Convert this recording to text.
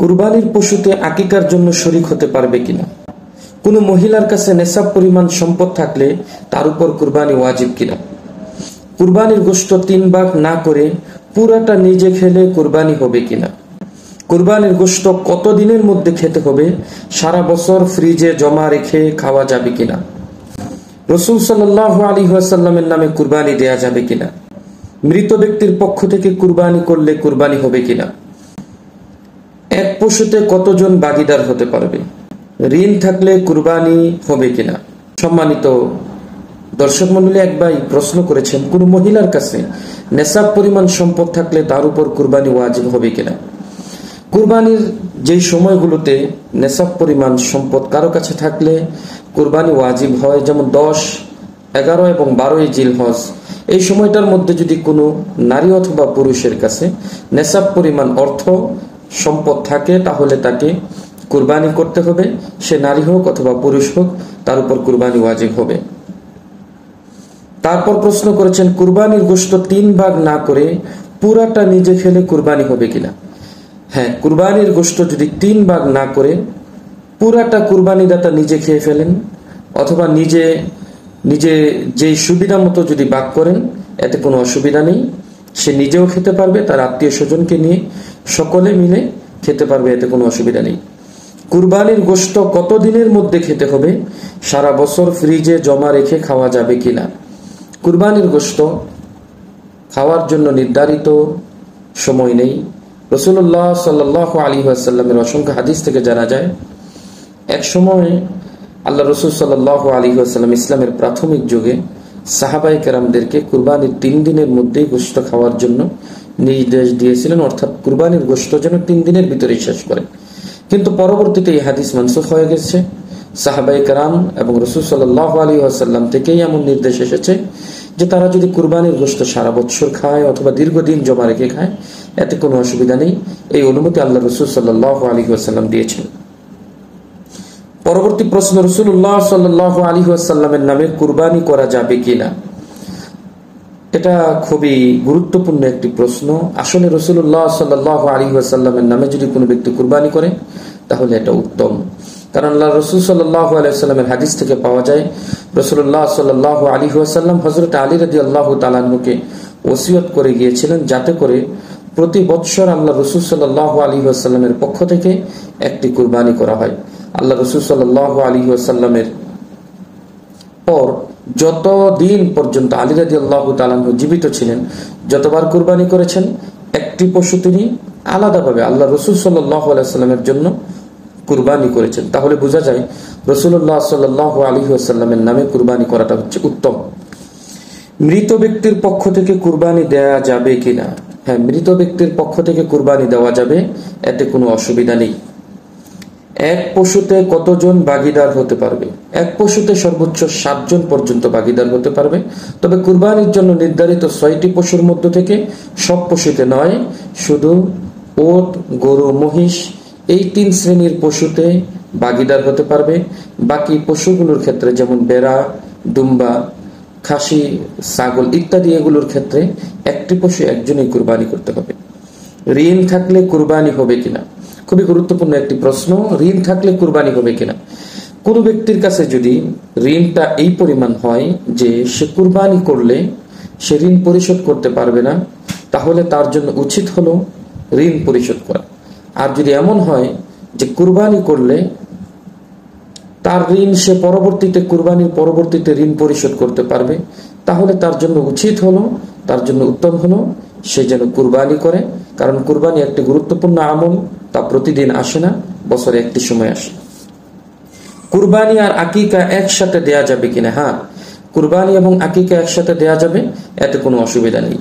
কুরবানির পশুতে আকিকার জন্য শরীক হতে পারবে কিনা? কোনো মহিলার কাছে নেশাব পরিমাণ সম্পদ থাকলে তার উপর কুরবানি ওয়াজিব কিনা? কুরবানির গোশত 3 ভাগ না করে পুরাটা নিজে খেলে কুরবানি হবে কিনা? কুরবানির গোশত কত দিনের মধ্যে খেতে হবে? সারা বছর ফ্রিজে জমা রেখে খাওয়া যাবে কিনা? রাসূল সাল্লাল্লাহু আলাইহি ওয়াসাল্লামের নামে কুরবানি দেয়া যাবে কিনা? মৃত ব্যক্তির পক্ষ থেকে কুরবানি করলে কুরবানি হবে কিনা? এক পশুতে কতজন ভাগীদার হতে পারবে? ঋণ থাকলে কুরবানি হবে কিনা? সম্মানিত দর্শক মণ্ডলী, এক ভাই প্রশ্ন করেছেন, কোন মহিলার কাছে নেশাব পরিমাণ সম্পদ থাকলে তার উপর কুরবানি ওয়াজিব হবে কিনা? কুরবানির যেই সময়গুলোতে নেশাব পরিমাণ সম্পদ কারো কাছে থাকলে কুরবানি ওয়াজিব হয়, যেমন 10, 11 এবং 12 জিলহজ, এই সময়টার মধ্যে যদি কোনো নারী অথবা পুরুষের কাছে নেশাব পরিমাণ অর্থ সম্পদ থাকে তাহলে তাকে কুরবানি করতে হবে। সে নারী হোক অথবা পুরুষ হোক, তার উপর কুরবানি ওয়াজিব হবে। তারপর প্রশ্ন করেছেন, কুরবানির গোশত 3 ভাগ না করে পুরাটা নিজে খেলে কুরবানি হবে কিনা? হ্যাঁ, কুরবানির গোশত যদি 3 ভাগ না করে পুরাটা কুরবানি দাতা নিজে খেয়ে ফেলেন অথবা নিজে যেই সুবিধা মতো যদি ভাগ করেন, এতে কোনো অসুবিধা নেই। সে নিজেও খেতে পারবে, তার আত্মীয় স্বজনকে নিয়ে সকলে মিলে খেতে পারবে, এতে কোনো অসুবিধা নেই। কুরবানির গোশত কত দিনের মধ্যে খেতে হবে? সারা বছর ফ্রিজে জমা রেখে খাওয়া যাবে কিনা? কুরবানির গোশত খাওয়ার জন্য নির্ধারিত সময় নেই। রাসূলুল্লাহ সাল্লাল্লাহু আলাইহি ওয়াসাল্লামের অসংখ্য হাদিস থেকে জানা যায়, এক সময় আল্লাহ রাসূল সাল্লাল্লাহু আলাইহি ওয়াসাল্লাম ইসলামের প্রাথমিক যুগে সাহাবায়ে কেরামদেরকে কুরবানির 3 দিনের মধ্যেই গোশত খাওয়ার জন্য নির্দেশ দিয়েছিলেন, অর্থাৎ কুরবানির গোশত যেন 3 দিনের ভিতরেই শেষ করে। কিন্তু পরবর্তীতে এই হাদিস মানসুখ হয়ে গেছে। সাহাবায়ে কেরাম এবং রাসূল সাল্লাল্লাহু আলাইহি ওয়াসাল্লাম থেকেই এমন নির্দেশ এসেছে যে তারা যদি কুরবানির গোশত সারা বছর খায় অথবা দীর্ঘদিন জমা রেখে খায়, এতে কোনো অসুবিধা নেই। এই অনুমতি আল্লাহ রাসূল সাল্লাল্লাহু আলাইহি ওয়াসাল্লাম দিয়েছেন। পরবর্তী প্রশ্ন, রাসূলুল্লাহ সাল্লাল্লাহু আলাইহি ওয়াসাল্লামের নামে কুরবানি করা যাবে কিনা? এটা খুবই গুরুত্বপূর্ণ একটি প্রশ্ন। আসলে রাসূলুল্লাহ সাল্লাল্লাহু আলাইহি ওয়াসাল্লামের নামে যদি কোনো ব্যক্তি কুরবানি করে তাহলে এটা উত্তম, কারণ আল্লাহ রাসূল সাল্লাল্লাহু আলাইহি ওয়াসাল্লামের হাদিস থেকে পাওয়া যায়, রাসূলুল্লাহ সাল্লাল্লাহু আলাইহি ওয়াসাল্লাম হযরত আলী রাদিয়াল্লাহু তাআলা আনহুকে ওসিয়ত করে গিয়েছিলেন যাতে করে প্রতি বছর আল্লাহ রাসূল সাল্লাল্লাহু আলাইহি ওয়াসাল্লামের পক্ষ থেকে একটি কুরবানি করা হয়। আল্লাহ রাসূল সাল্লাল্লাহু আলাইহি ওয়াসাল্লামের পর যত দিন পর্যন্ত আলী রাদিয়াল্লাহু তাআলা আনহু জীবিত ছিলেন, যতবার কুরবানি করেছেন, একটি পশু তিনি আলাদাভাবে আল্লাহ রাসূল সাল্লাল্লাহু আলাইহি ওয়াসাল্লামের জন্য কুরবানি করেছেন। তাহলে বোঝা যায় রাসূলুল্লাহ সাল্লাল্লাহু আলাইহি ওয়াসাল্লামের নামে কুরবানি করাটা হচ্ছে উত্তম। মৃত ব্যক্তির পক্ষ থেকে কুরবানি দেয়া যাবে কিনা? হ্যাঁ, মৃত ব্যক্তির পক্ষ থেকে কুরবানি দেওয়া যাবে, এতে কোনো অসুবিধা নেই। এক পশুতে কতজন ভাগীদার হতে পারবে? এক পশুতে সর্বোচ্চ 7 জন পর্যন্ত ভাগীদার হতে পারবে। তবে কুরবানির জন্য নির্ধারিত 6টি পশুর মধ্য থেকে সব পশুতে নয়, শুধু ওট, গরু, মহিষ এই 3 শ্রেণীর পশুতে ভাগীদার হতে পারবে। বাকি পশুগুলোর ক্ষেত্রে যেমন বেড়া, দুম্বা, খাসি, ছাগল ইত্যাদি এগুলোর ক্ষেত্রে একটি পশু একজনই কুরবানি করতে হবে। ঋণ থাকলে কুরবানি হবে কিনা? খুবই গুরুত্বপূর্ণ একটি প্রশ্ন। ঋণ থাকলে কুরবানি হবে কিনা? কোন ব্যক্তির কাছে যদি ঋণটা এই পরিমাণ হয় যে সে কুরবানি করলে সে ঋণ পরিশোধ করতে পারবে না, তাহলে তার জন্য উচিত হলো ঋণ পরিশোধ করা। আর যদি এমন হয় যে কুরবানি করলে তার ঋণ সে কুরবানির পরবর্তীতে ঋণ পরিশোধ করতে পারবে, তাহলে তার জন্য উচিত হলো, তার জন্য উত্তম হলো সে যেন কুরবানি করে। কারণ কুরবানি একটি গুরুত্বপূর্ণ আমল, তা প্রতিদিন আসে না, বছরে একটি সময় আসে। কুরবানি আর আকিকা একসাথে দেয়া যাবে কিনা? হ্যাঁ, কুরবানি এবং আকিকা একসাথে দেয়া যাবে, এতে কোনো অসুবিধা নেই।